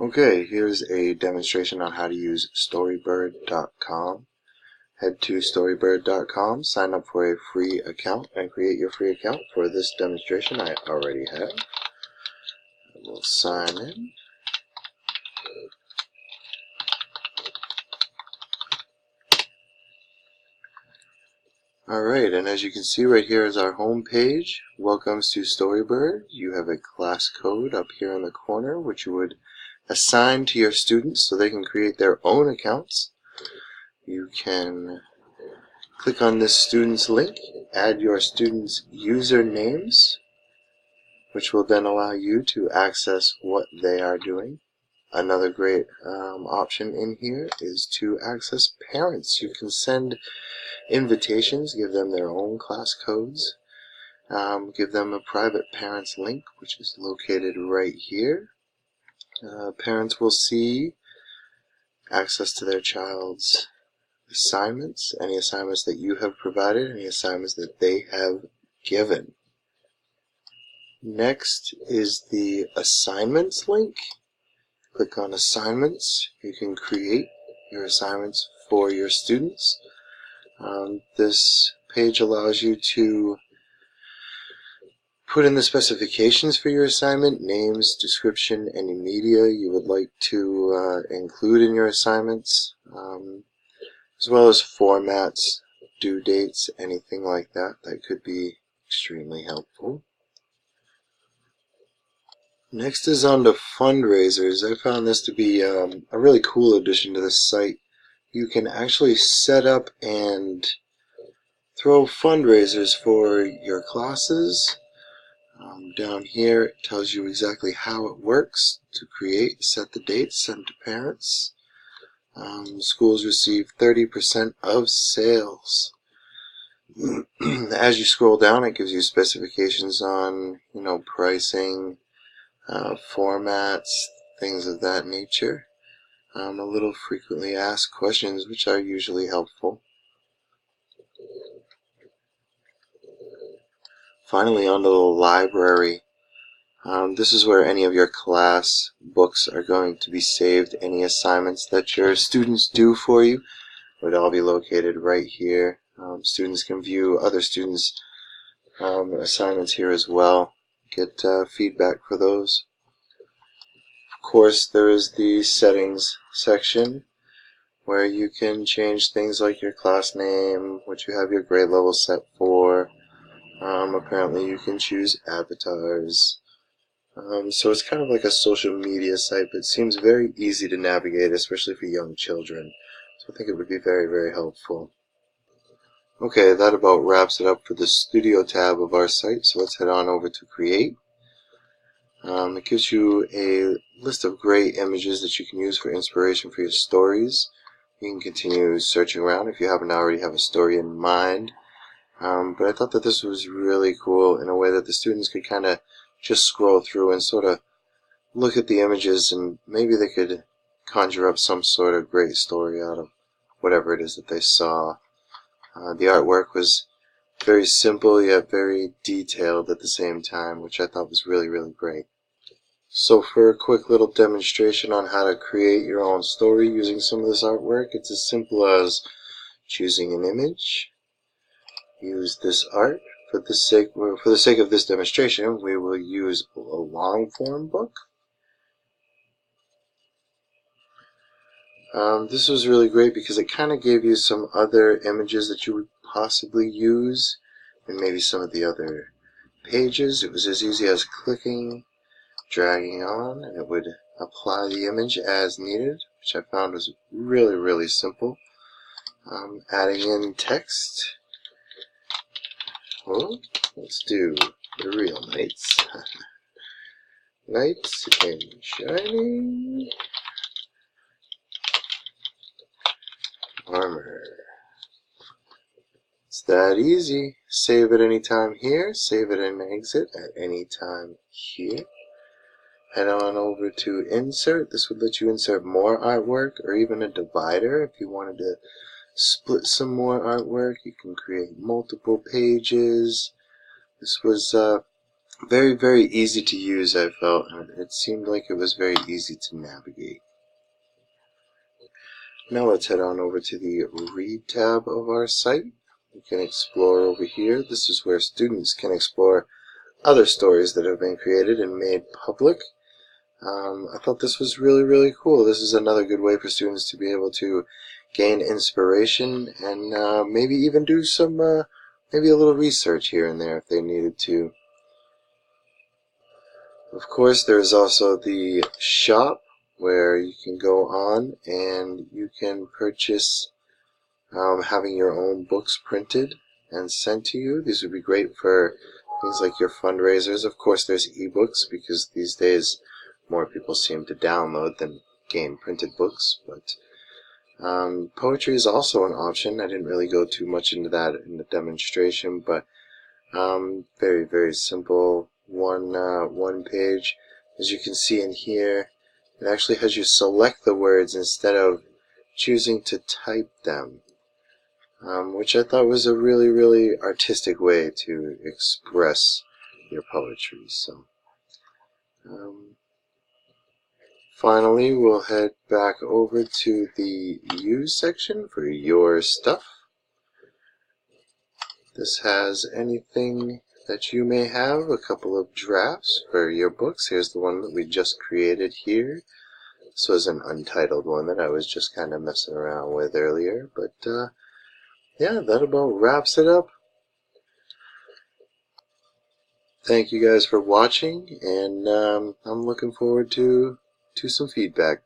Okay, here's a demonstration on how to use Storybird.com. Head to Storybird.com, sign up for a free account, and create your free account. For this demonstration, I already have. We'll sign in. Alright, and as you can see right here is our home page. Welcomes to Storybird. You have a class code up here in the corner, which you would assign to your students so they can create their own accounts. You can click on this student's link, add your students' usernames, which will then allow you to access what they are doing. Another great option in here is to access parents. You can send invitations, give them their own class codes, give them a private parents link, which is located right here. Parents will see access to their child's assignments, any assignments that you have provided, any assignments that they have given. Next is the assignments link. Click on assignments. You can create your assignments for your students. This page allows you to put in the specifications for your assignment, names, description, any media you would like to include in your assignments, as well as formats, due dates, anything like that. That could be extremely helpful. Next is on to fundraisers. I found this to be a really cool addition to this site. You can actually set up and throw fundraisers for your classes. Down here it tells you exactly how it works to create, set the dates, send to parents. Schools receive 30% of sales. As you scroll down, it gives you specifications on, pricing, formats, things of that nature. A little frequently asked questions, which are usually helpful. Finally, onto the library. This is where any of your class books are going to be saved. Any assignments that your students do for you would all be located right here. Students can view other students' assignments here as well. Get feedback for those. Of course, there is the settings section where you can change things like your class name, what you have your grade level set for. Apparently you can choose avatars. So it's kind of like a social media site, but it seems very easy to navigate, especially for young children. So I think it would be very, very helpful. Okay, that about wraps it up for the Studio tab of our site, so let's head on over to Create. It gives you a list of great images that you can use for inspiration for your stories. You can continue searching around if you haven't already have a story in mind. But I thought that this was really cool in a way that the students could kind of just scroll through and sort of look at the images, and maybe they could conjure up some sort of great story out of whatever it is that they saw. The artwork was very simple yet very detailed at the same time, which I thought was really, really great. So for a quick little demonstration on how to create your own story using some of this artwork, it's as simple as choosing an image, use this art. For the sake of this demonstration, we will use a long form book. This was really great because it kind of gave you some other images that you would possibly use in maybe some of the other pages. It was as easy as clicking, dragging on, and it would apply the image as needed, which I found was really, really simple. Adding in text. Well, let's do the real knights. Knights in shining armor. It's that easy. Save at any time here, save it and exit at any time here. Head on over to insert. This would let you insert more artwork or even a divider if you wanted to split some more artwork. You can create multiple pages. This was Very, very easy to use, I felt, and it seemed like it was very easy to navigate. Now let's head on over to the Read tab of our site. We can explore over here. This is where students can explore other stories that have been created and made public. I thought this was really, really cool. This is another good way for students to be able to gain inspiration and maybe even do some, maybe a little research here and there if they needed to. Of course, there is also the shop where you can go on and you can purchase having your own books printed and sent to you. These would be great for things like your fundraisers. Of course, there's ebooks because these days more people seem to download than gain printed books, but poetry is also an option. I didn't really go too much into that in the demonstration, but very, very simple. One page. As you can see in here, it actually has you select the words instead of choosing to type them, which I thought was a really, really artistic way to express your poetry. So, finally, we'll head back over to the Use section for your stuff. This has anything that you may have, a couple of drafts for your books. Here's the one that we just created here. This was an untitled one that I was just kind of messing around with earlier, but yeah, that about wraps it up. Thank you guys for watching, and I'm looking forward to some feedback.